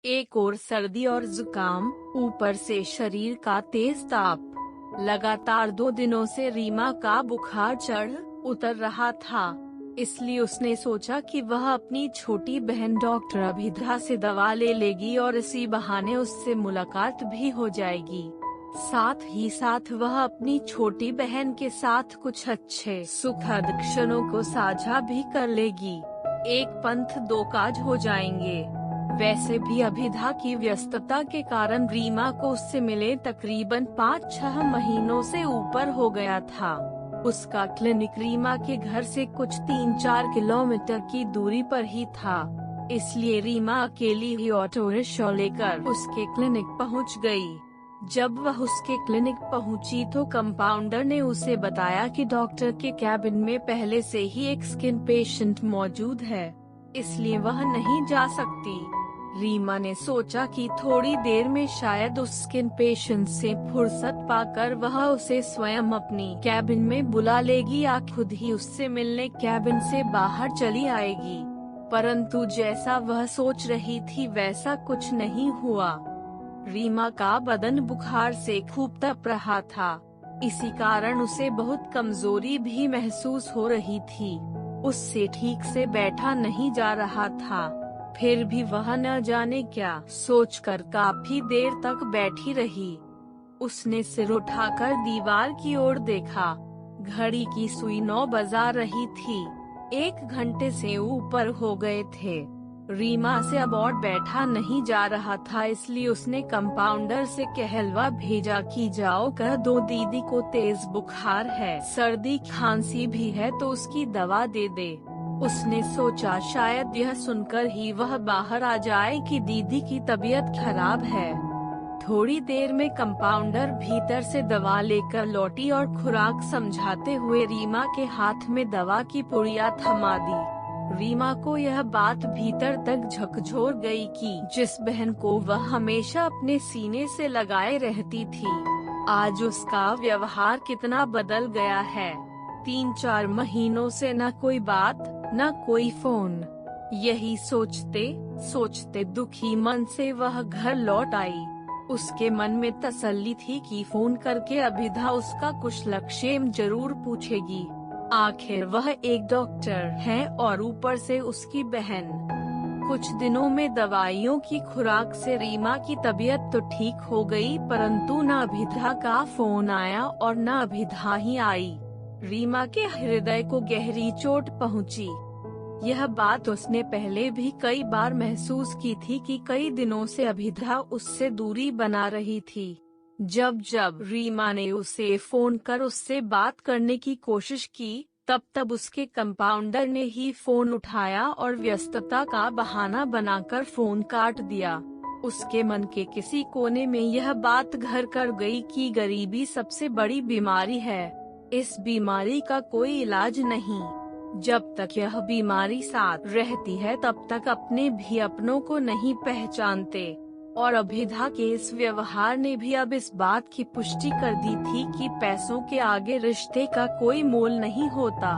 एक और सर्दी और जुकाम, ऊपर से शरीर का तेज ताप। लगातार 2 दिनों से रीमा का बुखार चढ़ उतर रहा था। इसलिए उसने सोचा कि वह अपनी छोटी बहन डॉक्टर अभिधा से दवा ले लेगी और इसी बहाने उससे मुलाकात भी हो जाएगी। साथ ही साथ वह अपनी छोटी बहन के साथ कुछ अच्छे सुखद क्षणों को साझा भी कर लेगी। एक पंथ दो काज हो जाएंगे। वैसे भी अभिधा की व्यस्तता के कारण रीमा को उससे मिले तकरीबन 5-6 महीनों से ऊपर हो गया था। उसका क्लिनिक रीमा के घर से कुछ 3-4 किलोमीटर की दूरी पर ही था। इसलिए रीमा अकेली ही ऑटो रिक्शा लेकर उसके क्लिनिक पहुंच गई। जब वह उसके क्लिनिक पहुंची तो कंपाउंडर ने उसे बताया कि डॉक्टर के कैबिन में पहले से ही एक स्किन पेशेंट मौजूद है, इसलिए वह नहीं जा सकती। रीमा ने सोचा कि थोड़ी देर में शायद उस स्किन पेशेंट से फुर्सत पाकर वह उसे स्वयं अपनी कैबिन में बुला लेगी या खुद ही उससे मिलने कैबिन से बाहर चली आएगी। परंतु जैसा वह सोच रही थी वैसा कुछ नहीं हुआ। रीमा का बदन बुखार से खूब तप रहा था। इसी कारण उसे बहुत कमजोरी भी महसूस हो रही थी। उससे ठीक से बैठा नहीं जा रहा था। फिर भी वह न जाने क्या सोचकर काफी देर तक बैठी रही। उसने सिर उठाकर दीवार की ओर देखा। घड़ी की सुई 9 बजा रही थी। 1 घंटे से ऊपर हो गए थे। रीमा से अब और बैठा नहीं जा रहा था, इसलिए उसने कंपाउंडर से कहलवा भेजा कि जाओ कह दो दीदी को तेज बुखार है, सर्दी खांसी भी है तो उसकी दवा दे दे। उसने सोचा शायद यह सुनकर ही वह बाहर आ जाए कि दीदी की तबीयत खराब है। थोड़ी देर में कंपाउंडर भीतर से दवा लेकर लौटी और खुराक समझाते हुए रीमा के हाथ में दवा की पुड़िया थमा दी। रीमा को यह बात भीतर तक झकझोर गई कि जिस बहन को वह हमेशा अपने सीने से लगाए रहती थी, आज उसका व्यवहार कितना बदल गया है। 3-4 महीनों से न कोई बात, न कोई फोन। यही सोचते सोचते दुखी मन से वह घर लौट आई। उसके मन में तसल्ली थी कि फोन करके अभिधा उसका कुशलक्षेम जरूर पूछेगी। आखिर वह एक डॉक्टर है और ऊपर से उसकी बहन। कुछ दिनों में दवाइयों की खुराक से रीमा की तबीयत तो ठीक हो गई, परंतु न अभिधा का फोन आया और न अभिधा ही आई। रीमा के हृदय को गहरी चोट पहुंची। यह बात उसने पहले भी कई बार महसूस की थी कि कई दिनों से अभिधा उससे दूरी बना रही थी। जब जब रीमा ने उसे फोन कर उससे बात करने की कोशिश की, तब तब उसके कंपाउंडर ने ही फोन उठाया और व्यस्तता का बहाना बनाकर फोन काट दिया। उसके मन के किसी कोने में यह बात घर कर गई कि गरीबी सबसे बड़ी बीमारी है। इस बीमारी का कोई इलाज नहीं। जब तक यह बीमारी साथ रहती है तब तक अपने भी अपनों को नहीं पहचानते। और अभिधा के इस व्यवहार ने भी अब इस बात की पुष्टि कर दी थी कि पैसों के आगे रिश्ते का कोई मोल नहीं होता।